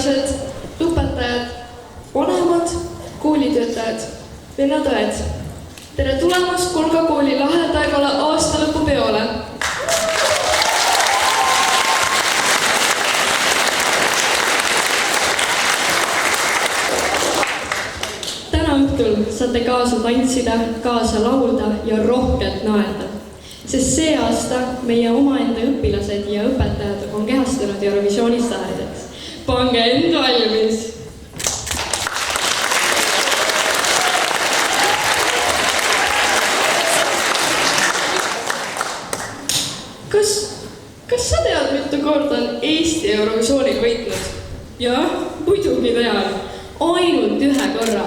õpilased, õpetajad, vanemad, koolitöötajad, vennad-õed. Tere tulemast Kolga kooli lahedagale aastalõpupeole. Täna õhtul saate kaasa tantsida, kaasa laulda ja rohkelt naerda. Sest see aasta meie omaenda õpilased ja õpetajad on kehastunud Eurovisiooni staarideks. Pange end valmis! Kas sa tead, mitu korda on Eesti Eurovisiooni võitnud? Jah, muidugi tean. Ainult ühe korra.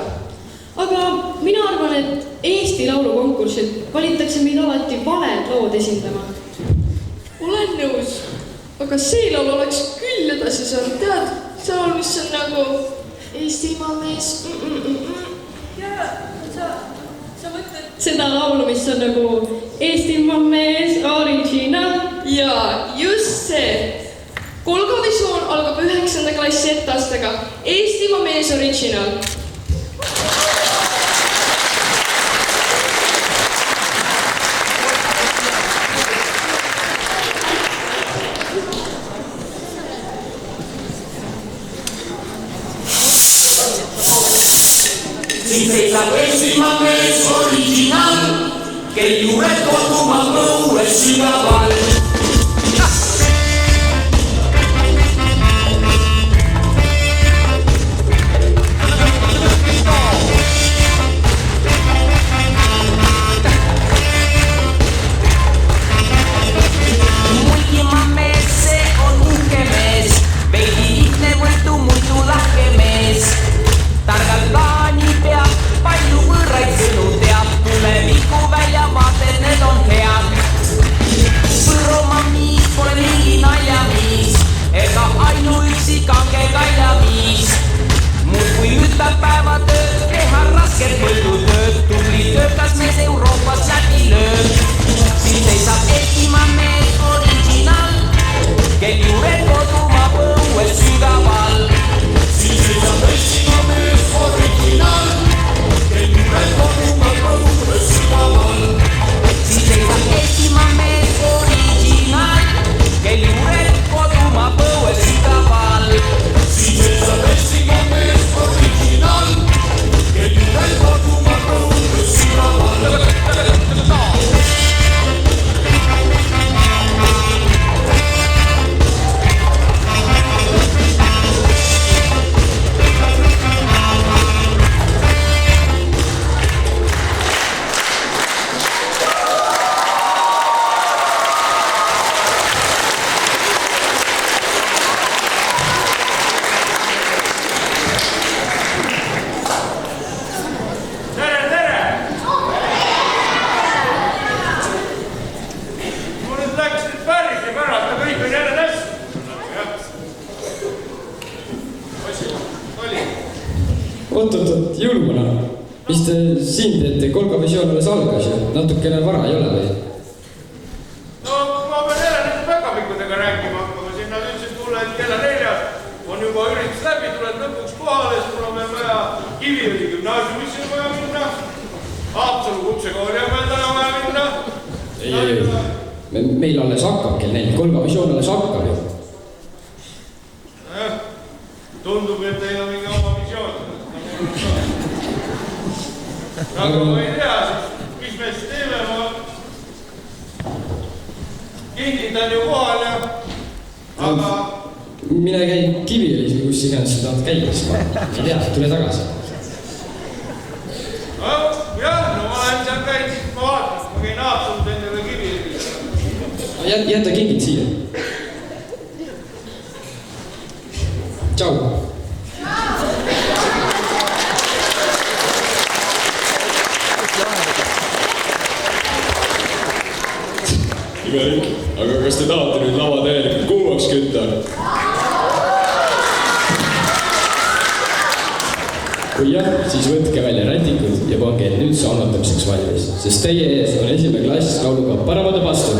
Aga mina arvan, et Eesti laulukonkursil valitakse meid alati valed lood esindama. Olen nõus. Aga see laul oleks küll edasi saanud. Tead, see laul, mis on nagu Eestimaa mees. Ja, sa mõtled seda laulu, mis on nagu Eestimaa mees, original. Ja, just see. Kolga visioon algab 9. klassi etteastega. Eestimaa mees original. Siin seisab Eestimaa mees original, kel juured kodumaa põues sügaval. Multimaa mees, see on uhke mees, veidi lihtne võitu, muidu lahke mees. Targalt plaani peab, palju võõraid sõnu teab, tuleviku väljavaated, need on head. Põroma miis pole mingi naljaviis, ega ainuüksi kange kaljaviis. Muudkui ütleb päevatööd, teha rasket võidutööd, tubli töökas mees Euroopas läbi lööb. Siin seisab Eestimaa mees original, kel juured kodumaa põues sügaval. Siin seisab Eestimaa mees original, kel juured kodumaa põues sügaval. Siin seisab Eestimaa mees original, kel juured kodumaa põues sügaval. Siin seisab Eestimaa mees original, kel juured kodumaa põues sügaval. Oot, jõuluvana. Mis te siin teete? Kolga visioon alles algas ja natukene vara ei ole või? No, ma pean jälle nende päkapikkudega rääkima hakkama. Sinna ütlesid mulle, et kella 4 on juba üritus läbi, tuled lõpuks kohale, siis mul on veel vaja Kiviõli gümnaasiumisse on vaja minna. Haapsalu kutsekooli on veel täna vaja minna. Ei. Meil alles hakkab kell 4. Kolga visioon alles hakkab ju. Tundub, et teil on mingi oma visioon. Aga ma ei tea, siis mis me siis teeme, kingid on ju kohal ja... Aga... Mine käi Kiviõlis või kus iganes sa tahad käia, siis ma ei tea, tule tagasi. Jah, no ma olen seal käinud, siis ma vaatan, ma käin Haapsalus endale Kiviõlis. Jäta kingid siia. Tšau. Imelik, aga kas te tahate nüüd lava täielikult kuumaks kütta? Kui jah, siis võtke välja rätikud ja pange nüüd saunatamiseks valmis, sest teie ees on 1. klass lauluga Paramade pastor.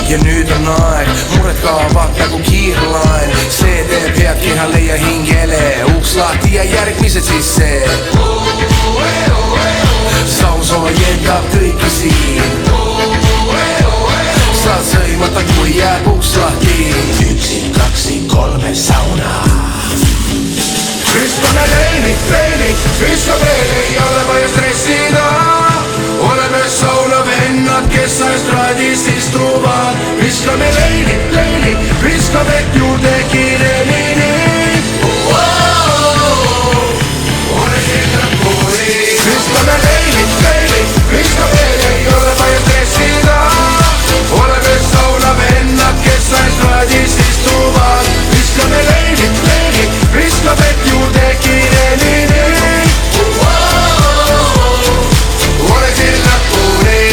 ja nüüd on aeg, mured kaovad nagu kiirlaen. See teeb head kehale ja hingele, uks lahti ja järgmised sisse. Saunsoo jendab kõiki siin. Saad sõimata, kui jääb uks lahti. 1, 2, 3 sauna. Viskame leinid, viska veel, ei ole vaja stressida. Oleme sauna vennad, kes estraadis istuvad. Viskame leinid, viska vett juurde kiiremini. Ole kindlad kooli. Viskame leinid, viska veel, ei ole vaja stressida. Oleme sauna vennad, kes estraadis istuvad. Viskame leinid, viska vett juurde kiiremini. Ole kindlad kooli.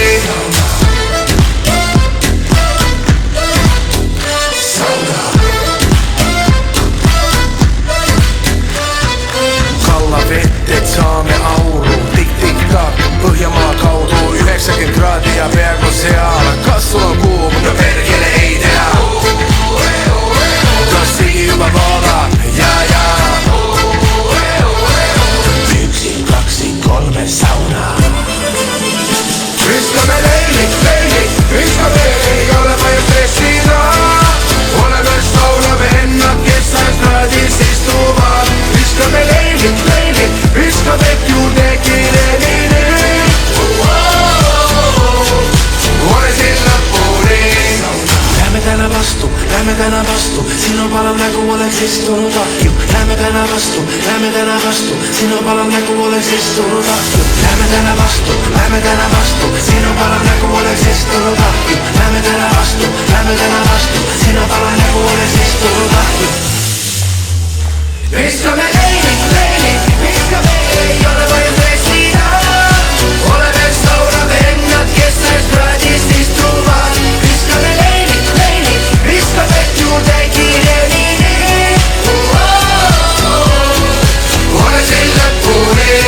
Kalla vetted saame auru. Tik-tik-tak, Põhjamaa kaudu 90 kraadi ja peaaegu seal. Kas sul on kuum? No perkele ei tea. Kas sigi juba voolab? Ja. 1, 2, 3 sauna. Viskame leinid, viska veel, ei ole vaja stressida. Oleme sauna vennad, kes estraadis istuvad. Viskame leinid, viska vett juurde kiiremini. Ole silla pooli. Lähme täna vastu, sinu palav nägu oleks istunud ahju. Lähme täna vastu, sinu palav nägu oleks istunud ahju. Lähme täna vastu, sinu palav nägu oleks istunud ahju. Lähme täna vastu, sinu palav nägu oleks istunud ahju. Viskame leinid, viska veel, ei ole vaja stressida. Oleme sauna vennad, kes estraadis istuvad. Viskame leinid, viska vett juurde kiiremini. Ole silla pooli.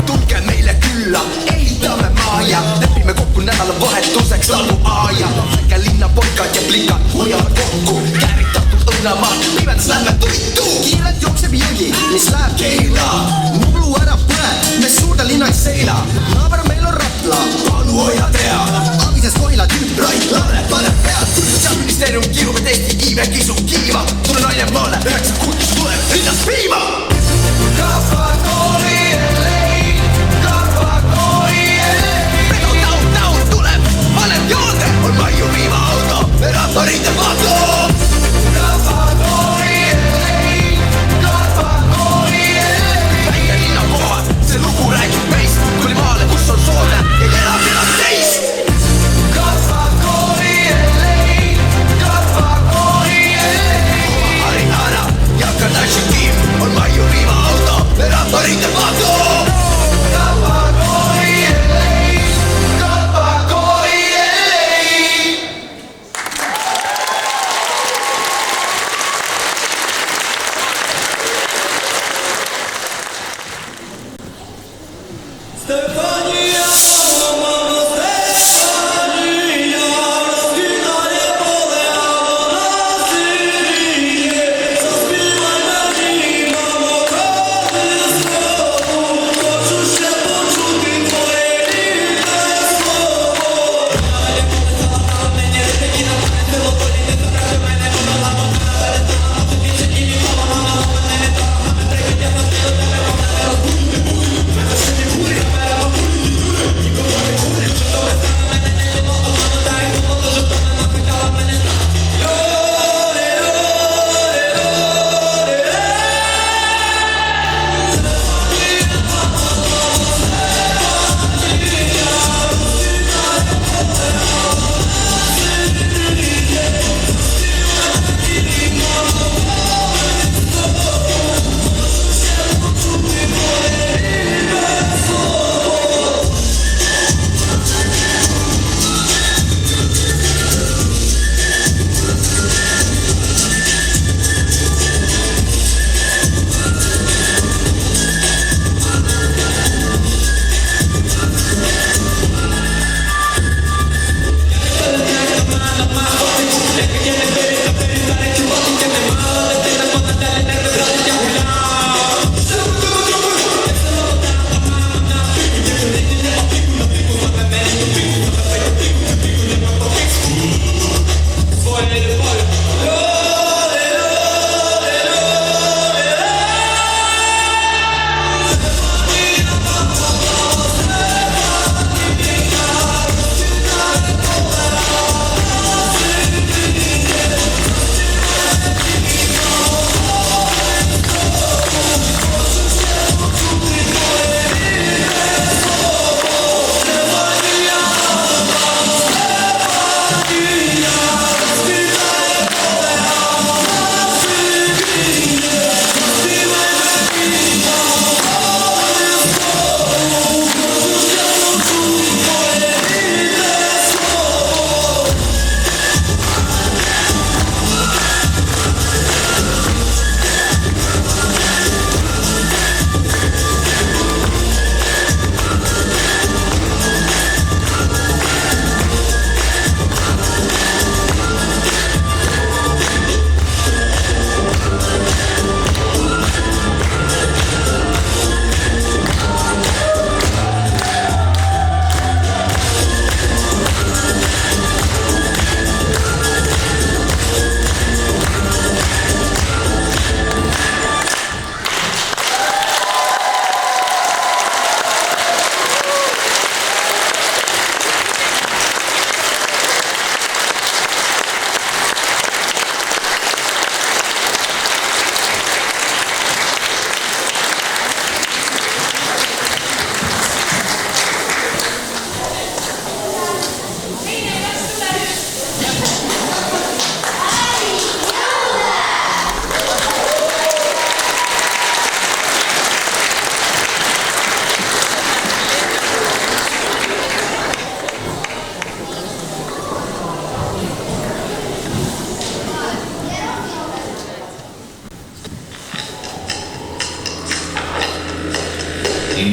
Tulge meile külla, ehitame maja. Lepime kokku nädalavahetuseks lauluaia. Väike linna poikad ja plikad hoiavad kokku. Kääritatud õunamaad, pimedas lähme tuitu. Kiirelt jookseb jõgi, mis läheb Keila. Mullu ära põle, me suurde linna ei seila. Naaber meil on Rapla, palun hoia tead. Avises Kohila tüüp, Rait Laare paneb pead. Sealministeerium kiirub, et Eesti iive kisub kiiva. Tule naine maale, 9 kuutis tuleb linnas piima. Kahvakooli LA, kahvakooli LA. Pedu taun tuleb, paneb joode.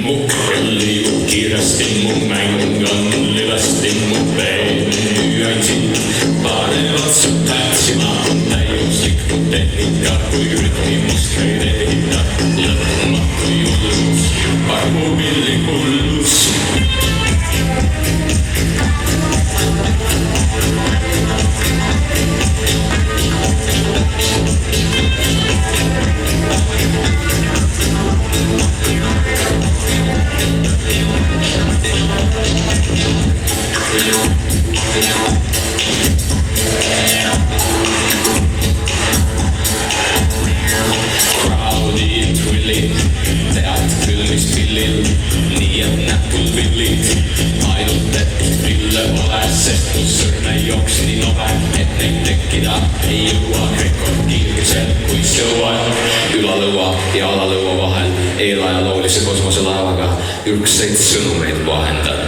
mu liigub kiiresti, mu mäng on libesti, mu peenüansid panevad su tantsima, on täiuslik mu tehnika, kui rütmimust käid ehita, lõpmatu jullus, armupilli hullus. Crowdid twillid, tead küll mis pillil, nii et näpud villid, ainult et pille pole, sest mu sõrme jooks nii nobe, et neid tekkida ei jõua, kõik on kiirusel, kui sõuad ülalõua ja alalõua vahel eelajaloolise kosmoselaevaga ürgseid sõnumeid vahendan.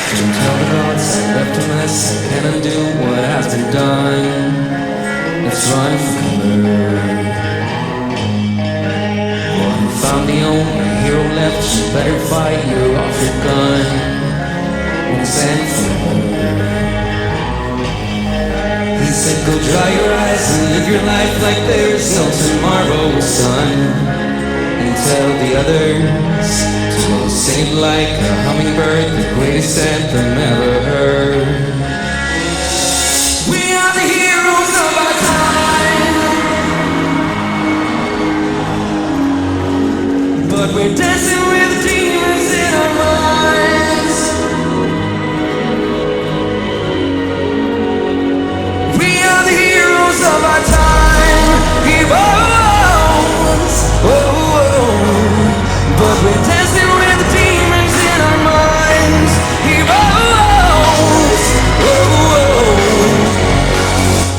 Don't tell the gods I left a mess, I can undo what has been done. Let's run for cover. One found the only hero left, so better fight, you're off your gun. Won't stand for her. He said go dry your eyes and live your life like there's no tomorrow, son. And tell the others to sing like a hummingbird, the greatest anthem ever heard. We are the heroes of our time, but we're dancing with demons in our minds. We are the heroes of our time, heroes. Oh, but we're dancing with the demons in our minds, heroes.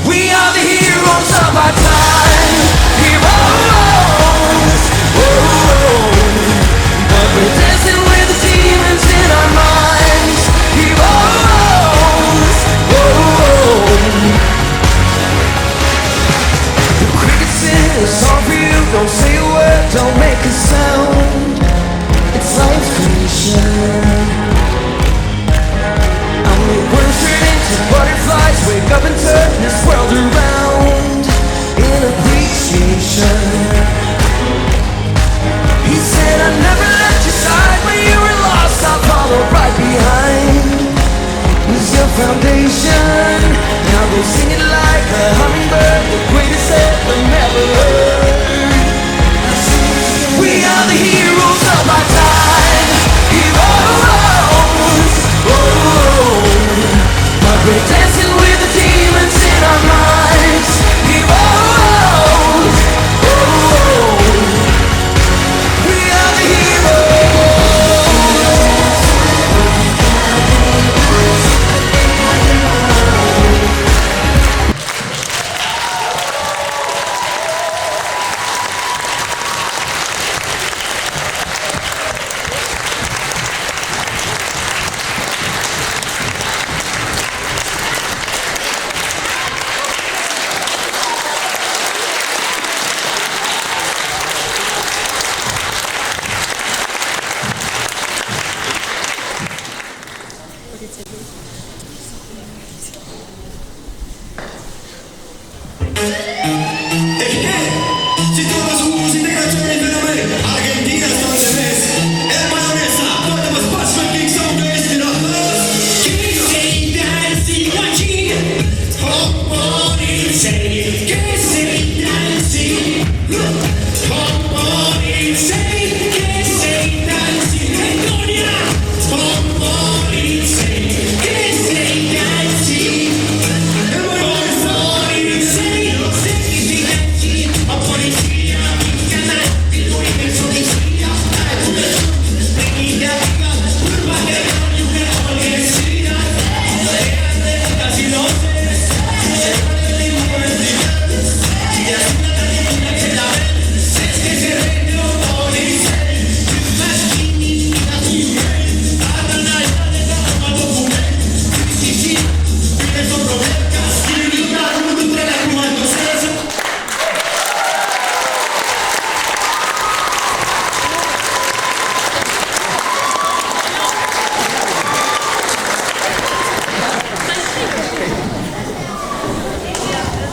We are the heroes of our time, heroes. But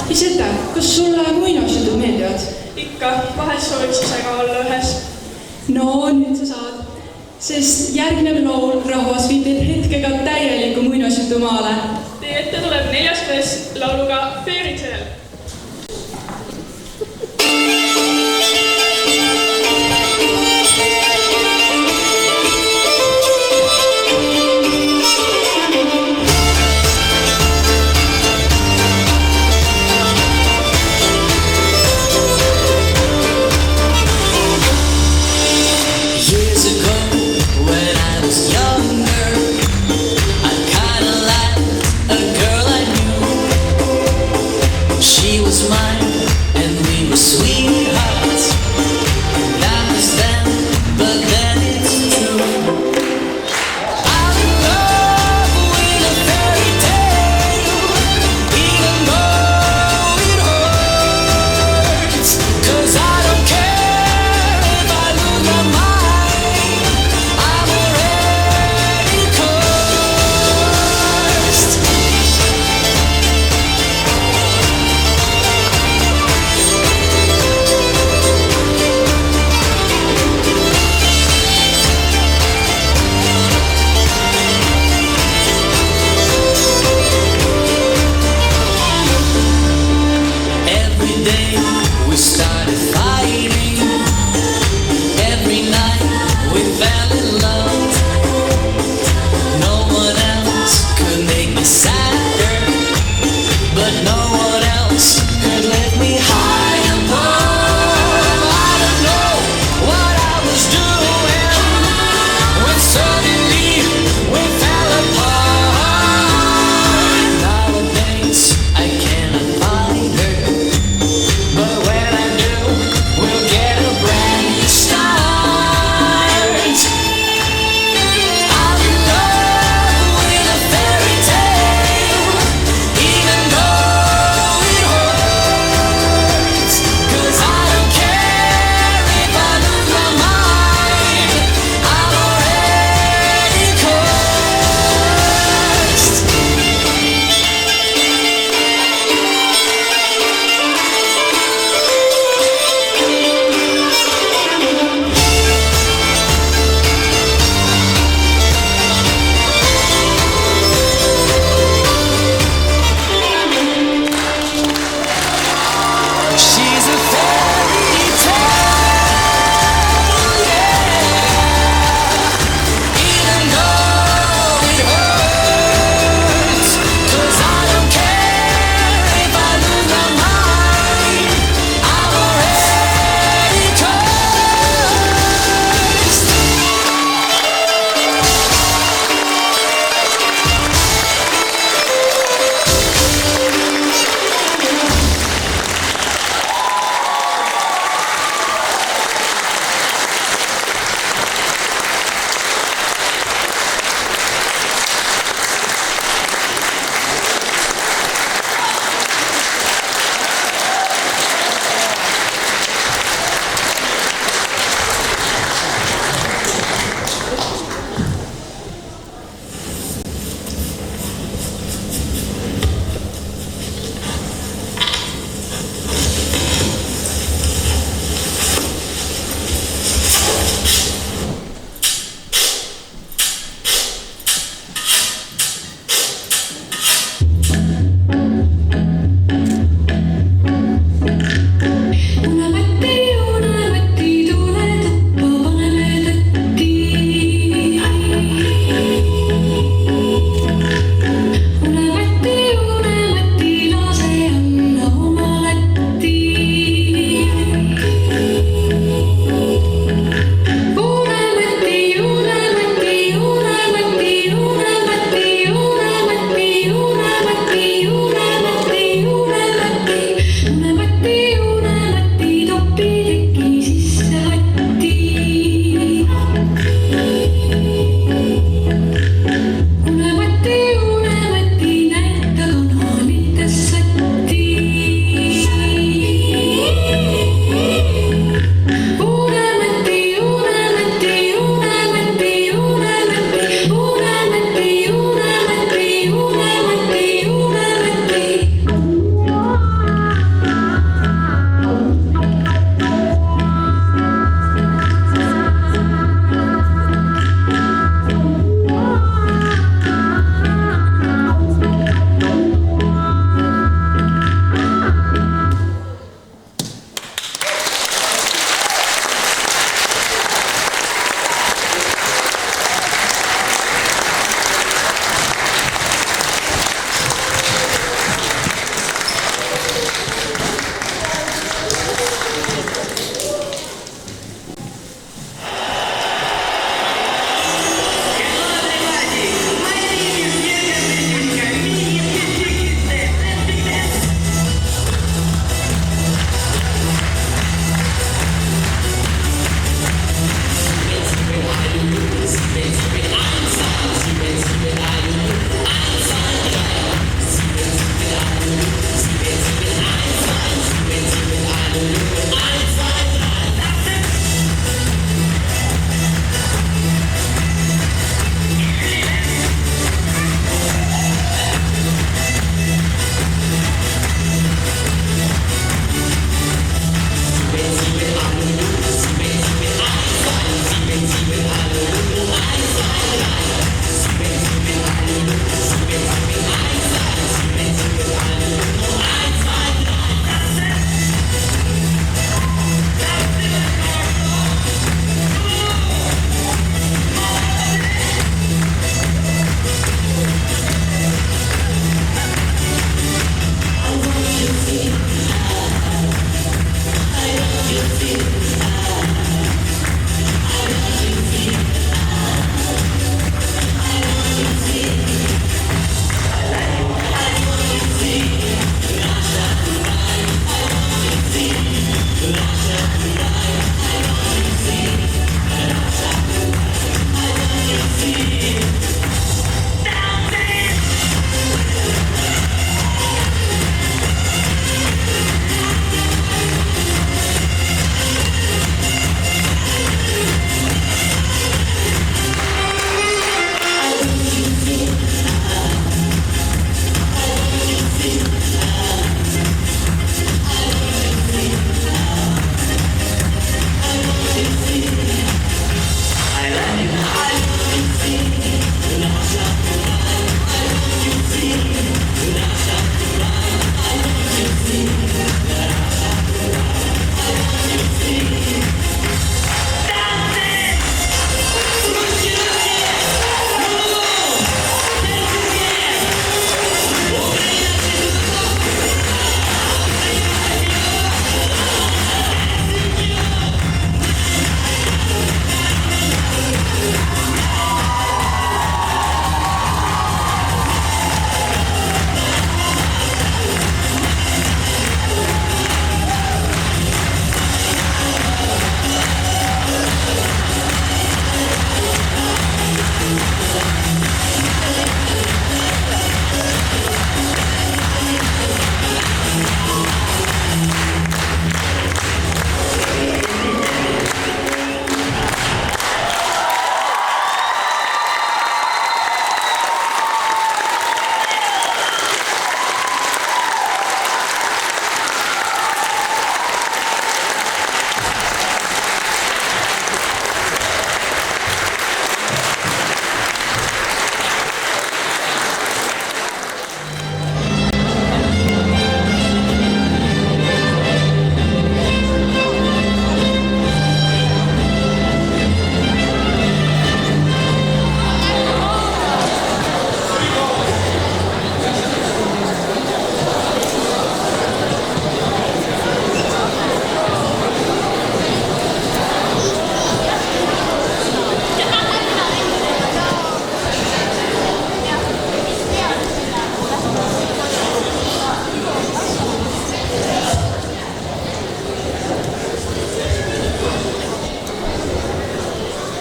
Iseta, kas sulle muinasjutud meeldivad? ikka, vahest sooviks ise ka olla ühes. No nüüd sa saad. Sest järgnev laul rahvas viib teid hetkega täieliku muinasjutu maale. Teie ette tuleb 4. klass lauluga Fairy Tale. Years ago, when I was younger, I kinda liked a girl I knew.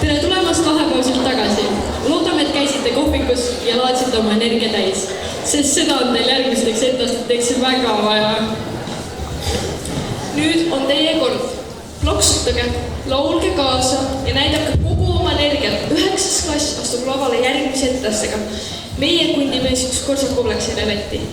tere tulemast vahepealselt tagasi. Loodame, et käisite kohvikus ja laadsite oma energia täis, sest seda on teil järgmisteks etteastuteks väga vaja. Nüüd on teie kord. Ploksutage, laulge kaasa ja näidake kogu oma energiat. 9. klass astub lavale järgmise etteastega. Meie kundimees üks Korsakov läks jälle Lätti.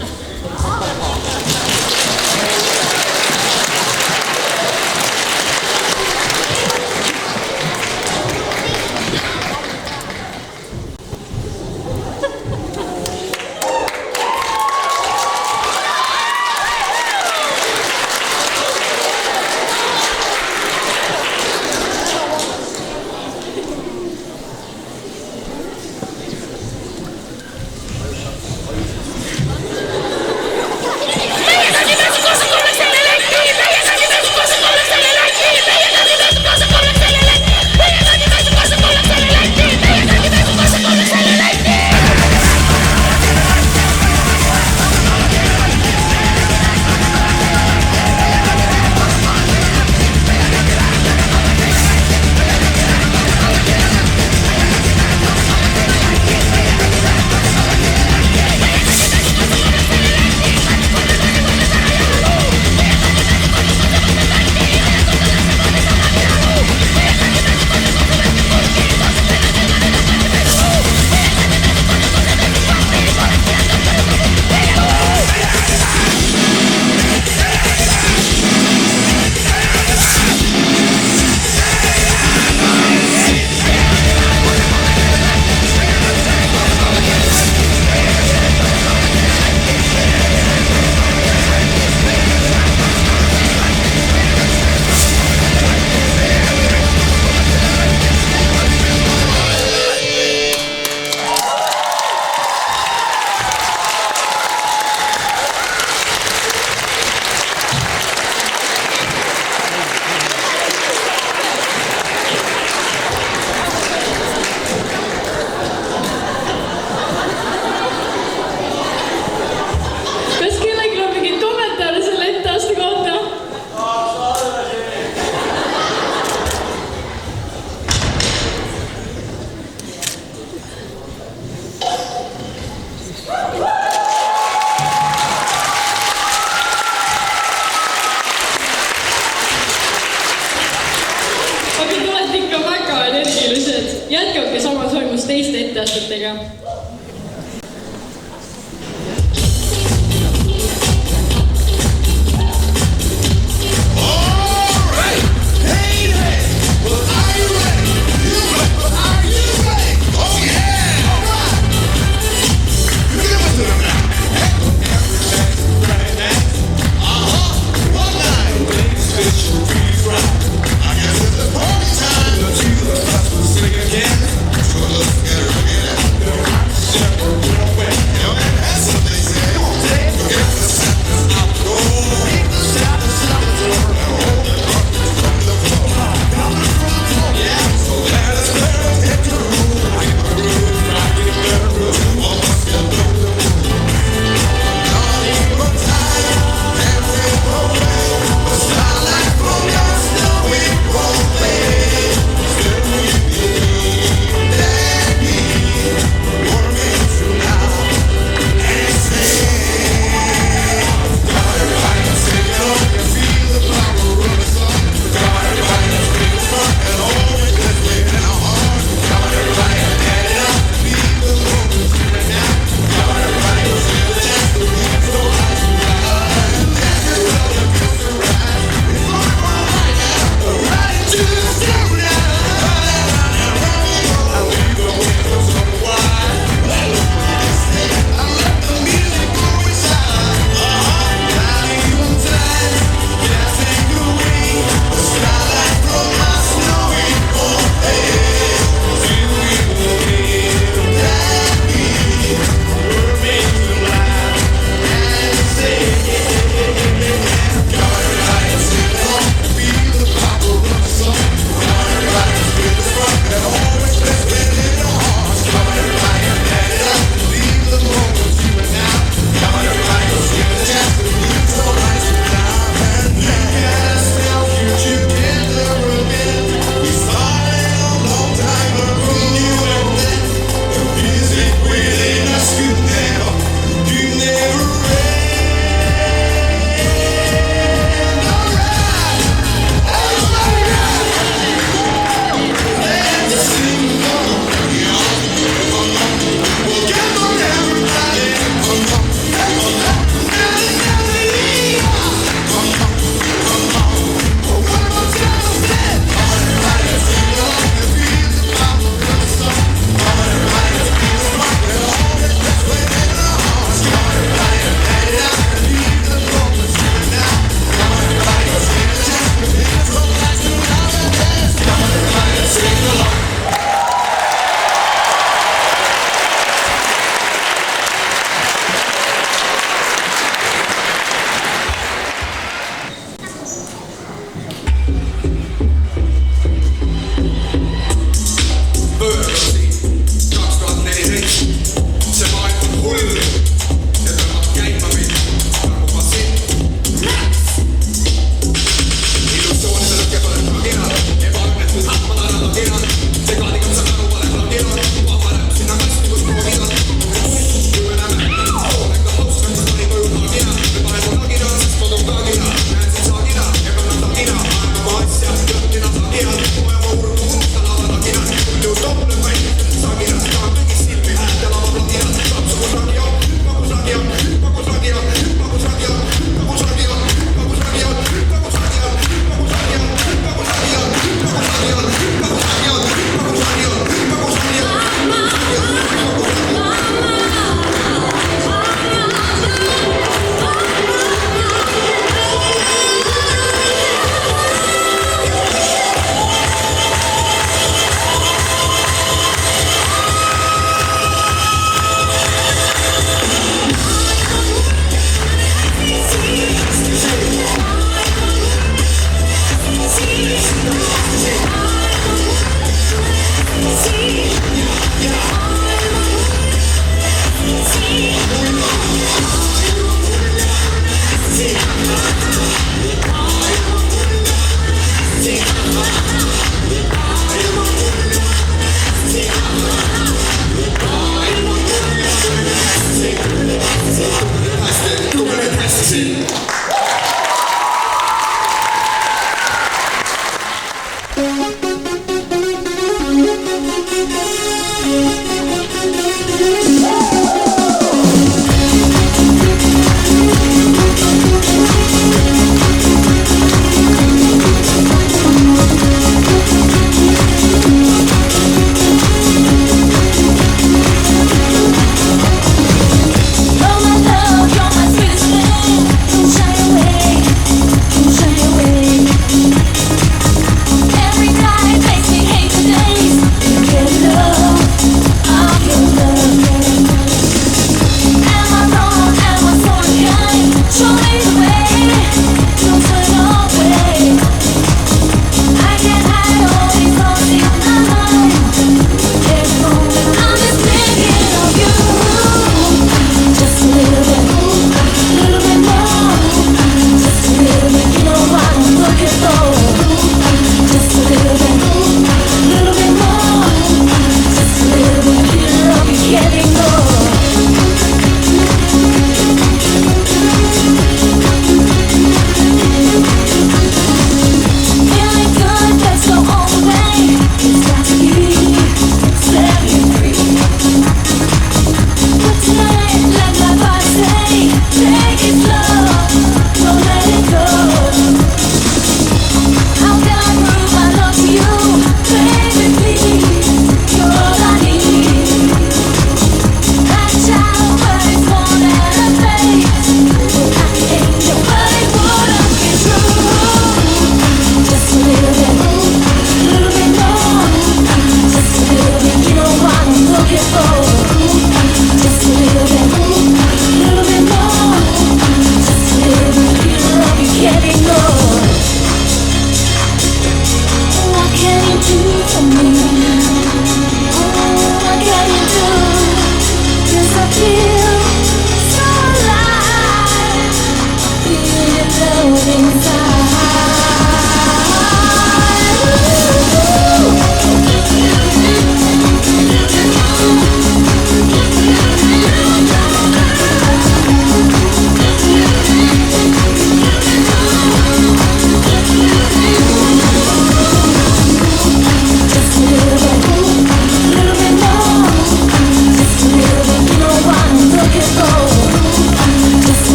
Jätkake samas vaimus teiste etteastetega. Again, so let's get it again.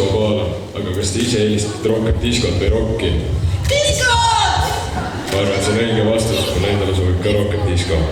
disko kohale, aga kas te ise eelistate rohkem diskot või rocki? Diskot! Ma arvan, et see on õige vastus, mulle endale sobib ka rohkem disko.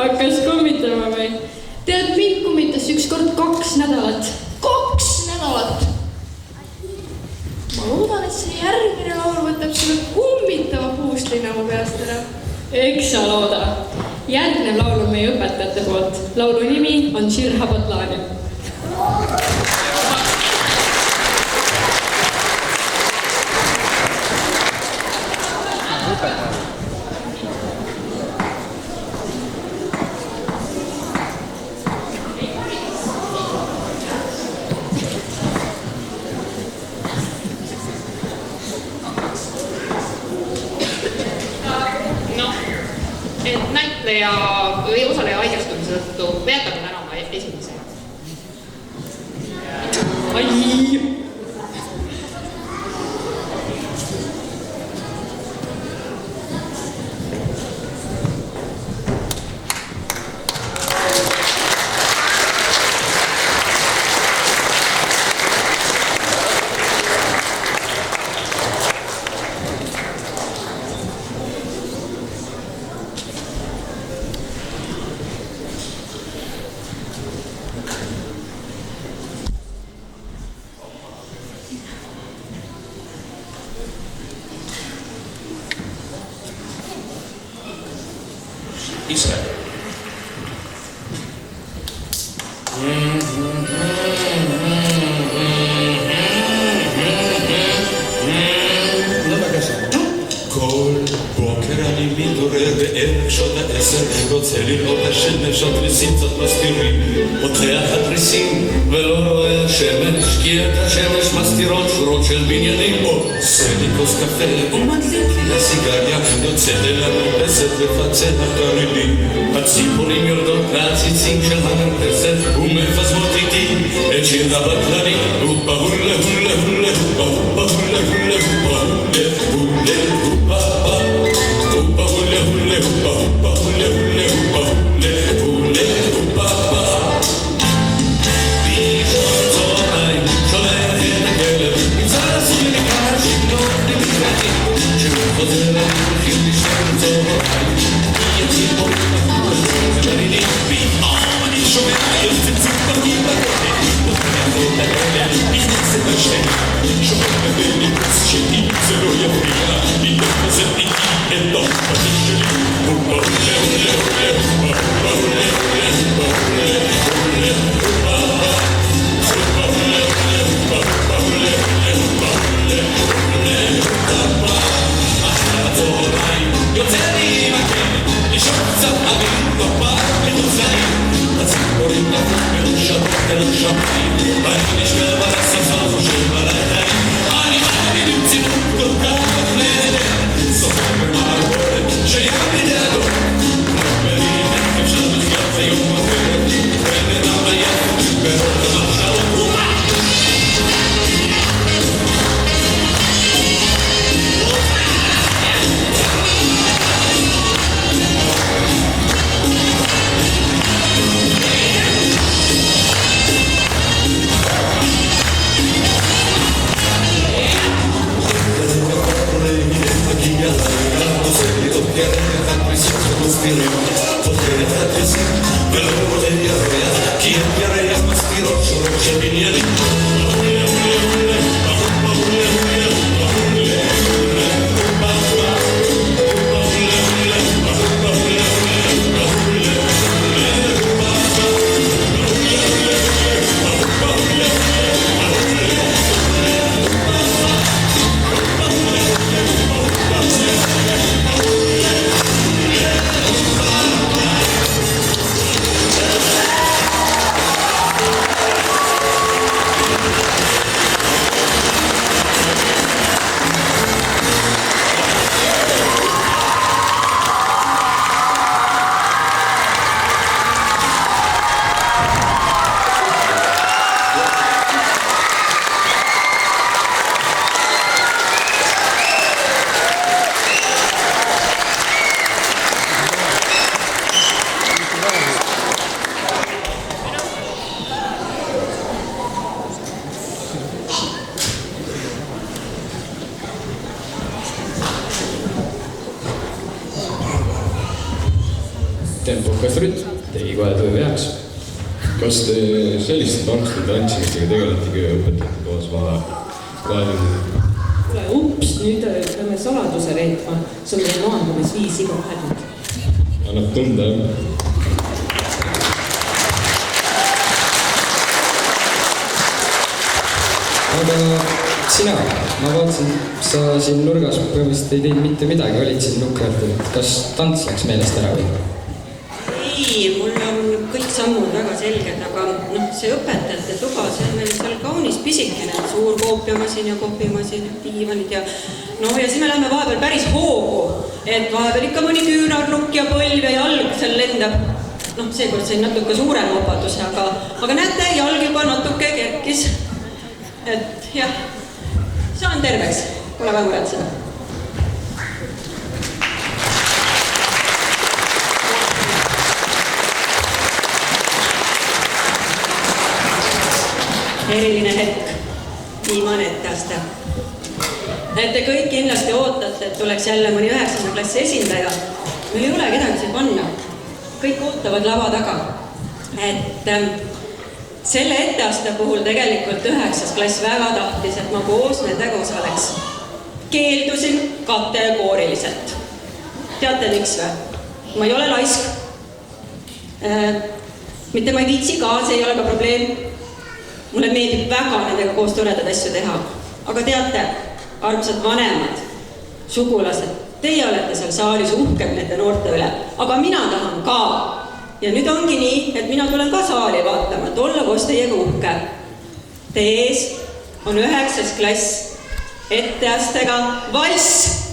hakkas kummitama või? Tead, mind kummitas ükskord 2 nädalat. 2 nädalat. Ma loodan, et see järgmine laul võtab selle kummitava puustlinna mu peast ära. Eks sa looda. Järgnev laul on meie õpetajate poolt. Laulu nimi on Širha Batlani. Et näitleja või osaleja haigestumise tõttu veetame täna oma esimese. Ai! Ise. כל בוקר אני מתעורר בערך שעות 10 רוצה לראות השמש, התריסים קצת מסתירים פותח התריסים ולא רואה השמש כי את השמש מסתירות שורות של בניינים עושה לי כוס קפה ומדליק לי הסיגריה יוצא אל המרפסת ופצע הגרעינים הציפורים יורדות מהציצים של המרפסת ומפזמות איתי את שיר הבטלני הופה הולה הולה הולה הופה הולה הולה הופה הולה הולה הופה הולה הולה הופה הופה הולה הולה הופה הולה הולה הופה בישון צהריים שולח את הכלב נמצא לסוג לקראת שגנות למקרטים שהוא חוזר להולכים לשם צהריים יציבו ומרינים פתאום אני שומע יוצא צפרקים בגודל ופתח את הכלב נכנסת בשם tempokas rütm tegi kohe tuju heaks. Kas te selliste tantside tantsimistega tegeletegi õpetajate toas vahetundidega? Kuule, ups, nüüd peame saladuse reetma. See on meie maandumisviis iga vahetund. Annab tunda, jah? Aga sina, ma vaatasin, sa siin nurgas põhimõtteliselt ei teinud mitte midagi, olid siin nukralt. Kas tants läks meelest ära või? Ei, mul on kõik sammud väga selged, aga see õpetajate tuba, see on meil seal kaunis pisikene, suur koopiamasin ja kopimasin ja diivanid ja siis me läheme vahepeal päris hoogu, et vahepeal ikka mõni küünarnukk ja põlv ja jalg seal lendab. Seekord sain natuke suurem vabaduse, aga näete, jalg juba natuke kerkis. Et jah, saan terveks, pole vaja muretseda. Eriline hetk, viimane etteaste. Te kõik kindlasti ootate, et tuleks jälle mõni 9. klassi esindaja. Meil ei ole kedagi siin panna. Kõik ootavad lava taga. Et selle etteaste puhul tegelikult 9. klass väga tahtis, et ma koos nendega osaleks. Keeldusin kategooriliselt. Teate miks või? Ma ei ole laisk. Mitte ma ei viitsi ka, see ei ole ka probleem. Mulle meeldib väga nendega koos toredad asju teha. Aga teate, armsad vanemad, sugulased, teie olete seal saalis uhked nende noorte üle, aga mina tahan ka. Ja nüüd ongi nii, et mina tulen ka saali vaatama, et olla koos teiega uhke. Teie ees on 9. klass etteastega valss.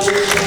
Great